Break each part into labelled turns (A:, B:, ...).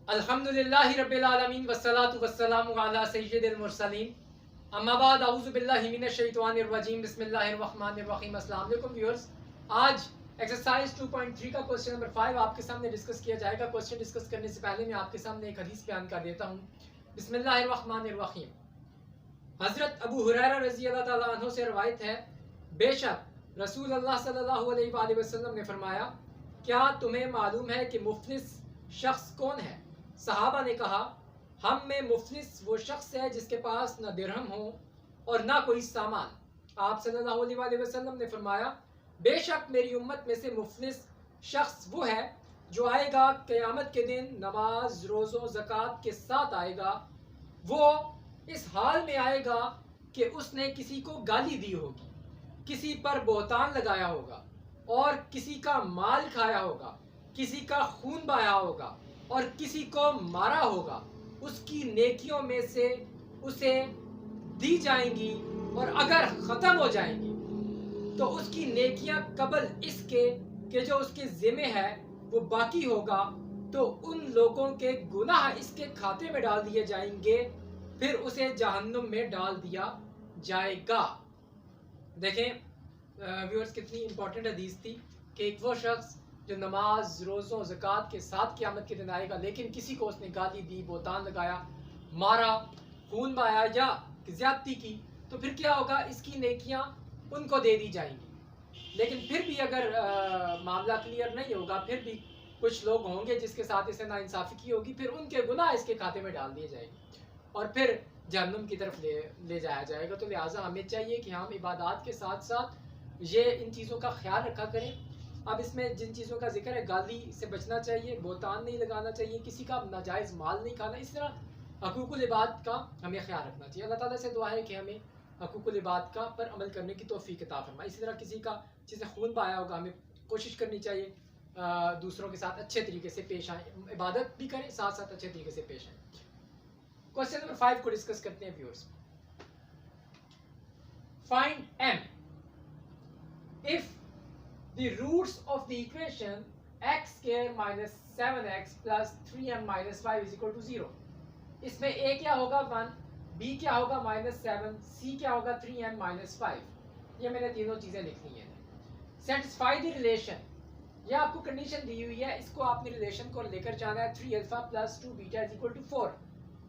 A: अल्हम्दुलिल्लाहि रब्बिल आलमीन वस्सलातु वस्सलामु अला सय्यिदिल मुरसलीन अम्मा बाद अऊज़ु बिल्लाहि मिनश शैतानिर रजीम बिस्मिल्लाहिर रहमानिर रहीम। अस्सलाम वालेकुम व्यूअर्स। आज एक्सरसाइज 2.3 का क्वेश्चन नंबर 5 आपके सामने डिस्कस किया जाएगा। क्वेश्चन डिस्कस करने से पहले मैं आपके सामने एक हदीस बयान कर देता हूँ। बिस्मिल्लाहिर रहमानिर रहीम। हज़रत अबू हुरैरा रज़ी अल्लाह ताला अन्हु से रवायत है, बेशक रसूल अल्लाह सल्लल्लाहु अलैहि वसल्लम ने फरमाया, क्या तुम्हें मालूम है कि मुफलिस शख्स कौन है? सहाबा ने कहा, हम में मुफलिस वो शख्स है जिसके पास न दिरहम हो और ना कोई सामान। आप सल्लल्लाहु अलैहि वसल्लम ने फरमाया, बेशक मेरी उम्मत में से मुफलिस शख्स वो है जो आएगा क़यामत के दिन नमाज रोज़ो ज़कात के साथ आएगा। वो इस हाल में आएगा कि उसने किसी को गाली दी होगी, किसी पर बोहतान लगाया होगा और किसी का माल खाया होगा, किसी का खून बहाया होगा और किसी को मारा होगा। उसकी नेकियों में से उसे दी जाएंगी और अगर ख़त्म हो जाएंगी तो उसकी नेकियां कबल इसके कि जो उसके ज़िम्मे है वो बाकी होगा, तो उन लोगों के गुनाह इसके खाते में डाल दिए जाएंगे, फिर उसे जहन्नुम में डाल दिया जाएगा। देखें व्यूअर्स, कितनी इंपॉर्टेंट हदीस थी कि एक वो शख्स जो नमाज रोज़ों ज़कात के साथ क़यामत के दिन आएगा, लेकिन किसी को उसने गाली दी, बोतान लगाया, मारा, खून बहाया या ज़्यादती की, तो फिर क्या होगा? इसकी नेकियां उनको दे दी जाएंगी। लेकिन फिर भी अगर मामला क्लियर नहीं होगा, फिर भी कुछ लोग होंगे जिसके साथ इसे नाइंसाफ़ी की होगी, फिर उनके गुनाह इसके खाते में डाल दिए जाएंगे और फिर जहन्नुम की तरफ ले जाया जाएगा। तो लिहाजा हमें चाहिए कि हम इबादत के साथ साथ ये इन चीज़ों का ख्याल रखा करें। अब इसमें जिन चीज़ों का जिक्र है, गाली से बचना चाहिए, बोतान नहीं लगाना चाहिए, किसी का नाजायज़ माल नहीं खाना, इस तरह हकूकुल इबाद का हमें ख्याल रखना चाहिए। अल्लाह ताला से दुआ है कि हमें हकूकुल इबाद का पर अमल करने की तौफीक अता फरमाए। इसी तरह किसी का जिसे खून बहाया होगा, हमें कोशिश करनी चाहिए दूसरों के साथ अच्छे तरीके से पेश आए, इबादत भी करें, साथ साथ अच्छे तरीके से पेश आए। क्वेश्चन नंबर 5 को डिस्कस करते हैं viewers. Find m if the roots of the equation x square minus 7x plus 3m minus 5 is equal to 0। इसमें a क्या होगा 1, b क्या होगा -7, c क्या होगा 3m minus 5। ये मैंने तीनों चीजें लिखनी है। सेटिस्फाई द रिलेशन, ये आपको कंडीशन दी हुई है, इसको आपने रिलेशन को लेकर जाना है। 3 alpha plus 2 beta is equal to 4।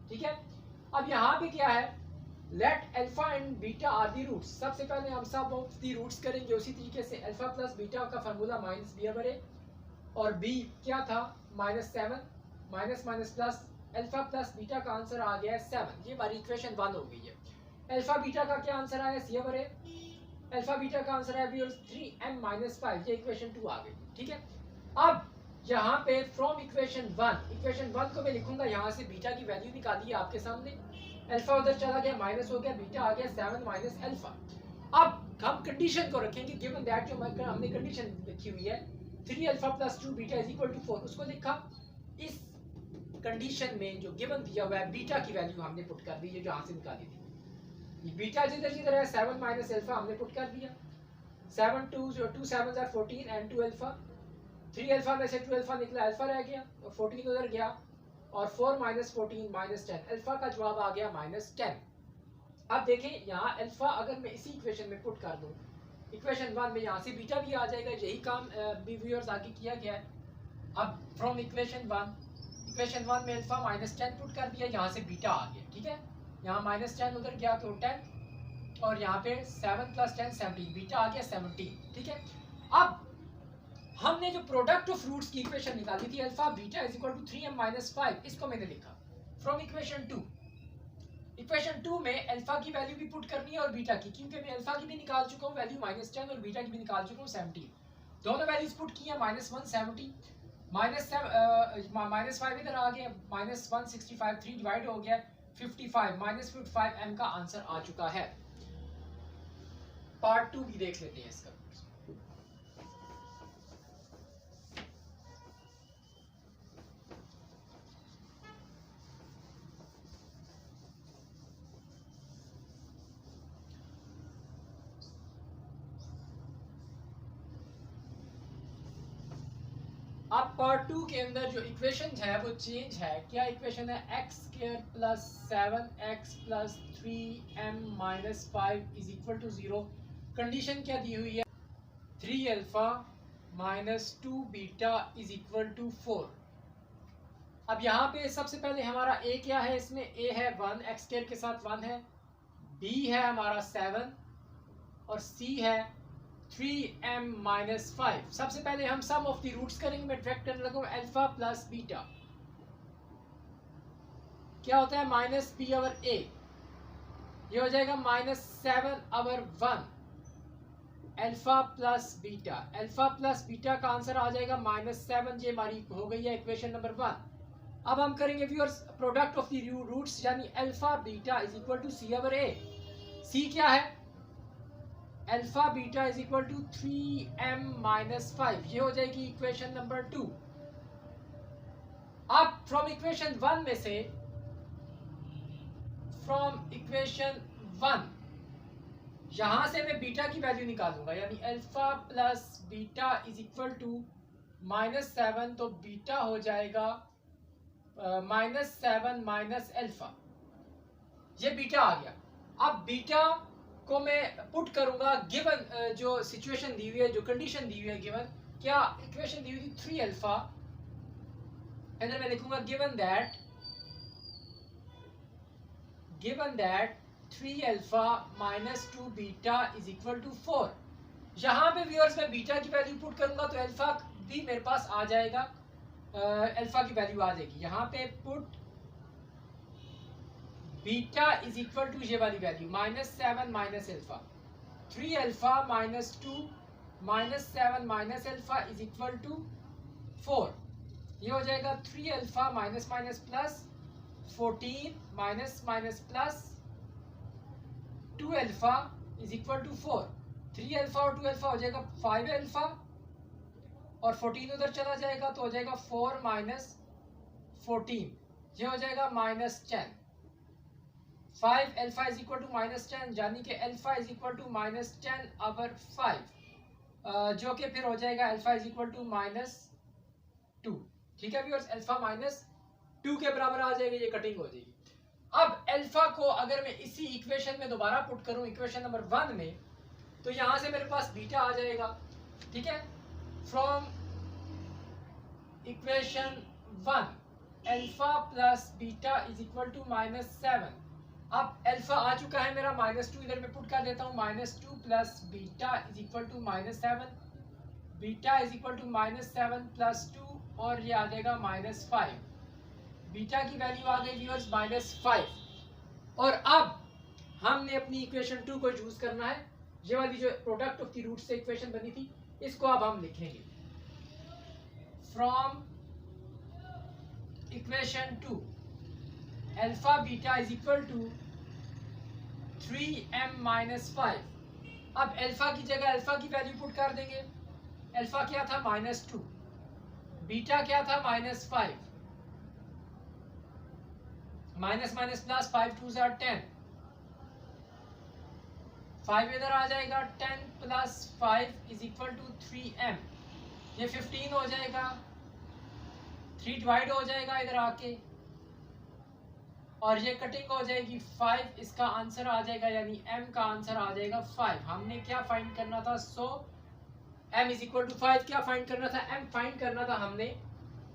A: ठीक है, अब यहाँ पे क्या है? Let alpha and beta are the roots. सबसे पहले हम सब ऑफ दी रूट्स करेंगे उसी तरीके से। अल्फा प्लस बीटा का फार्मूला माइनस बी ओवर ए और बी क्या था -7, minus minus plus, alpha plus beta का आंसर आ गया है 7। ये हमारी इक्वेशन 1 हो गई है। अल्फा बीटा का क्या आंसर आया? सी ओवर ए। अल्फा बीटा का आंसर है 3m minus 5। ये इक्वेशन 2 आ गई। ठीक है, अब यहाँ पे फ्रॉम इक्वेशन 1 को मैं लिखूंगा, यहाँ से बीटा की वैल्यू निकाली है आपके सामने। अल्फा उधर चला गया, माइनस हो गया, बीटा आ गया 7 माइनस अल्फा। अब हम कंडीशन को रखेंगे, गिवन दैट जो हमने कंडीशन लिखी हुई है 3 alpha plus 2 beta is equal to 4, उसको लिखा। इस कंडीशन में जो गिवन दिया हुआ है बीटा की वैल्यू हमने पुट कर दी है, जो यहाँ से निकाली थी। बीटा जिधर जिधर है 7 माइनस अल्फा हमने पुट कर दिया। 7 2 7 are 14 and 2 अल्फा। 3 अल्फा में से 2 अल्फा निकला, अल्फा रह गया और 14 उधर गया और 4 माइनस 14 माइनस 10। अल्फा का जवाब आ गया -10। अब देखें यहाँ अल्फा अगर मैं इसी इक्वेशन में पुट कर दूं, इक्वेशन 1 में यहाँ से बीटा भी आ जाएगा। यही काम व्यूअर्स आगे किया गया है। अब फ्रॉम इक्वेशन 1 में अल्फा -10 पुट कर दिया, यहाँ से बीटा आ गया। ठीक है, यहाँ -10 उधर गया तो 10 और यहाँ पे 7 प्लस 10 17, बीटा आ गया 17। ठीक है, अब हमने जो प्रोडक्ट ऑफ रूट्स की इक्वेशन निकाली थी alpha beta is equal to 3m minus 5, इसको मैंने लिखा फ्रॉम इक्वेशन 2। इक्वेशन 2 में अल्फा की वैल्यू भी पुट करनी है और बीटा की, क्योंकि मैं अल्फा की भी निकाल चुका हूँ वैल्यू -10 और बीटा की भी निकाल चुका हूँ 17। दोनों वैल्यूज पुट की है, -1 70, -5 इधर आ गया, -1 65, 3 डिवाइड हो गया 55, -55 m का आंसर आ चुका है। पार्ट 2 भी देख लेते हैं इसका। अब पार्ट 2 के अंदर जो इक्वेशन है वो चेंज है। क्या इक्वेशन है? X square plus 7x plus 3m minus 5 is equal to 0। Condition क्या दी हुई है? 3 alpha minus 2 beta is equal to 4। अब यहाँ पे सबसे पहले हमारा a क्या है? इसमें a है 1, एक्स स्क्वायर के साथ 1 है, b है हमारा 7 और c है 3m माइनस 5। सबसे पहले हम सम ऑफ द रूट्स करेंगे। मैं डायरेक्ट करने लगा अल्फा प्लस बीटा क्या होता है? माइनस b ओवर a, ये हो जाएगा minus 7 over 1 alpha plus beta. Alpha plus beta का आंसर आ जाएगा माइनस 7। ये हमारी हो गई है इक्वेशन नंबर 1। अब हम करेंगे viewers product of the roots, यानी alpha beta is equal to C over A. C क्या है? Alpha beta is equal to 3m minus 5। ये हो जाएगी इक्वेशन नंबर 2। अब फ्रॉम इक्वेशन 1 में से, फ्रॉम इक्वेशन 1 यहां से मैं बीटा की वैल्यू निकालूंगा, यानी alpha plus beta is equal to minus 7। तो बीटा हो जाएगा माइनस 7 माइनस अल्फा, ये बीटा आ गया। अब बीटा को मैं पुट करूंगा गिवन जो सिचुएशन दी हुई है, जो कंडीशन दी हुई है गिवन, क्या इक्वेशन दी हुई थी 3 अल्फा, अंदर मैं लिखूंगा given that 3 alpha minus 2 beta is equal to 4। यहाँ पे व्यूअर्स मैं बीटा की वैल्यू पुट करूंगा तो अल्फा भी मेरे पास आ जाएगा, अल्फा की वैल्यू आ जाएगी। यहाँ पे put beta is equal to ये वाली value minus 7 minus alpha, 3 alpha minus 2 minus 7 minus alpha is equal to 4। ये हो जाएगा 3 alpha minus minus plus 14 minus minus plus 2 alpha is equal to 4। 3 alpha और 2 अल्फा हो जाएगा 5 अल्फा और 14 उधर चला जाएगा तो हो जाएगा 4 माइनस 14, ये हो जाएगा minus 10। 5 alpha is equal to minus 10, यानी कि alpha is equal to minus 10 over 5, जो कि फिर हो जाएगा alpha is equal to minus 2। ठीक है व्यूअर्स, अल्फा माइनस 2 के बराबर आ जाएगा, ये कटिंग हो जाएगी। अब अल्फा को अगर मैं इसी इक्वेशन में दोबारा पुट करूं, इक्वेशन नंबर 1 में, तो यहां से मेरे पास बीटा आ जाएगा। ठीक है, from equation 1 alpha plus beta is equal to minus 7। अब अल्फा आ चुका है मेरा माइनस 2, इधर मैं पुट कर देता हूँ minus 2 plus beta is equal to minus 7। Beta is equal to minus 7 plus 2 और ये आ जाएगा माइनस 5। बीटा की वैल्यू आ गई व्यूअर्स माइनस 5। और अब हमने अपनी इक्वेशन 2 को यूज करना है। ये वाली जो प्रोडक्ट ऑफ द रूट से इक्वेशन बनी थी, इसको अब हम लिखेंगे from equation 2 alpha beta is equal to 3m minus 5। अब अल्फा की जगह अल्फा की वैल्यू पुट कर देंगे। अल्फा क्या था? माइनस 2। बीटा क्या था? Minus 5। Minus minus plus 5 2 are 10, 5 इधर आ जाएगा, 10 plus 5 is equal to 3m, ये 15 हो जाएगा, 3 डिवाइड हो जाएगा इधर आके और ये कटिंग हो जाएगी 5। इसका आंसर आ जाएगा, यानी m का आंसर आ जाएगा 5। हमने क्या फाइंड करना था? सो m इज इक्वल टू 5 क्या फाइंड करना था? m फाइंड करना था हमने।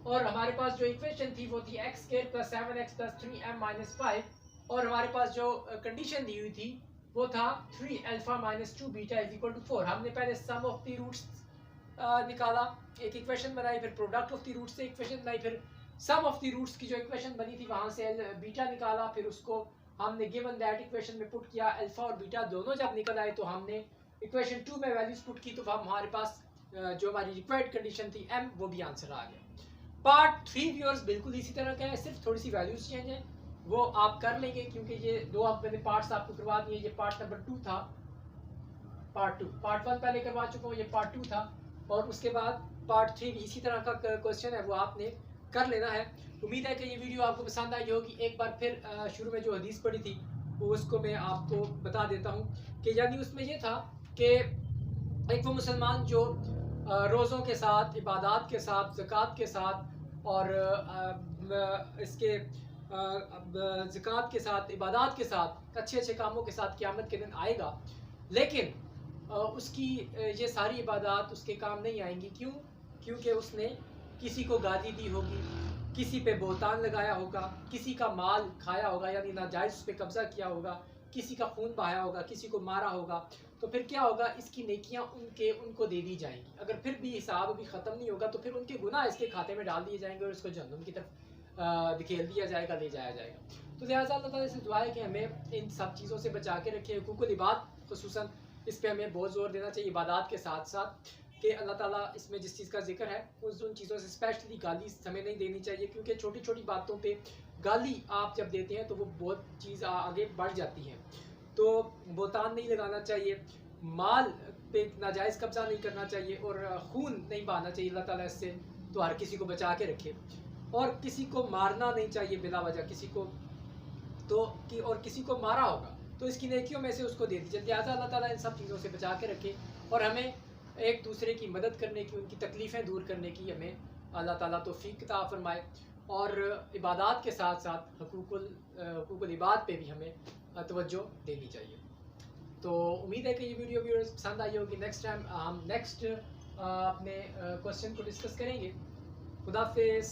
A: और हमारे पास जो इक्वेशन थी वो थी x square plus 7x plus 3m minus 5 और हमारे पास जो कंडीशन दी हुई थी वो था 3 alpha minus 2 beta is equal to 4। हमने पहले सम ऑफ द रूट्स निकाला, एक इक्वेशन बनाई, फिर प्रोडक्ट ऑफ द रूट्स से इक्वेशन बनाई, फिर सम ऑफ द रूट्स की जो इक्वेशन बनी थी वहां से बीटा निकाला, फिर उसको हमने गिवन दैट इक्वेशन में पुट किया। अल्फा और बीटा दोनों जब निकल आए तो हमने इक्वेशन 2 में वैल्यूज पुट की, तो हमारे पास जो हमारी रिक्वायर्ड कंडीशन थी m, वो भी आंसर आ गया। पार्ट 3 व्यूअर्स बिल्कुल इसी तरह का है, सिर्फ थोड़ी सी वैल्यूज चेंज है, वो आप कर लेंगे क्योंकि ये दो आप मैंने पार्ट्स आपको करवा दिए। ये पार्ट नंबर 2 था, पार्ट 1 पहले करवा चुका हूँ, ये पार्ट 2 था और उसके बाद पार्ट 3 भी इसी तरह का क्वेश्चन है, वो आपने कर लेना है। उम्मीद है कि ये वीडियो आपको पसंद आई होगी। एक बार फिर शुरू में जो हदीस पढ़ी थी वो उसको मैं आपको बता देता हूँ कि यानी उसमें ये था कि एक वो मुसलमान जो रोज़ों के साथ, इबादत के साथ, ज़कात के साथ और इसके ज़कात के साथ, इबादत के साथ, अच्छे अच्छे कामों के साथ क़यामत के दिन आएगा। लेकिन उसकी ये सारी इबादत उसके काम नहीं आएंगी। क्यों? क्योंकि उसने किसी को गाली दी होगी, किसी पे बोहतान लगाया होगा, किसी का माल खाया होगा यानी नाजायज़ उस पे कब्ज़ा किया होगा, किसी का खून बहाया होगा, किसी को मारा होगा। तो फिर क्या होगा? इसकी नेकियां उनको दे दी जाएंगी। अगर फिर भी हिसाब अभी ख़त्म नहीं होगा तो फिर उनके गुनाह इसके खाते में डाल दिए जाएंगे और इसको जहन्नुम की तरफ धकेल दिया जाएगा, ले जाया जाएगा। तो लिहाजा अल्लाह ताला से दुआ है कि हमें इन सब चीज़ों से बचा के रखे। हुकूकुल इबाद खुसूसन इस पे हमें बहुत ज़ोर देना चाहिए इबादत के साथ साथ, कि अल्लाह ताला इसमें जिस चीज़ का जिक्र है उन चीज़ों से स्पेशली गाली हमें नहीं देनी चाहिए, क्योंकि छोटी छोटी बातों पे गाली आप जब देते हैं तो वो बहुत चीज़ आगे बढ़ जाती है। तो बोहतान नहीं लगाना चाहिए, माल पे नाजायज़ कब्ज़ा नहीं करना चाहिए और खून नहीं बहाना चाहिए। अल्लाह ताला इससे तो हर किसी को बचा के रखे। और किसी को मारना नहीं चाहिए बिला वजह, किसी को तो कि और किसी को मारा होगा तो इसकी नेकियों में से उसको दे दीजिए। लिहाजा अल्लाह ताला इन सब चीज़ों से बचा के रखे और हमें एक दूसरे की मदद करने की, उनकी तकलीफ़ें दूर करने की हमें अल्लाह ताला तौफ़ीक अता फ़रमाए। और इबादत के साथ साथ हुकूकुल इबाद पे भी हमें तवज्जो देनी चाहिए। तो उम्मीद है कि ये वीडियो व्यूअर्स पसंद आई होगी। नेक्स्ट टाइम हम नेक्स्ट अपने क्वेश्चन को डिस्कस करेंगे। खुदा हाफ़िज़।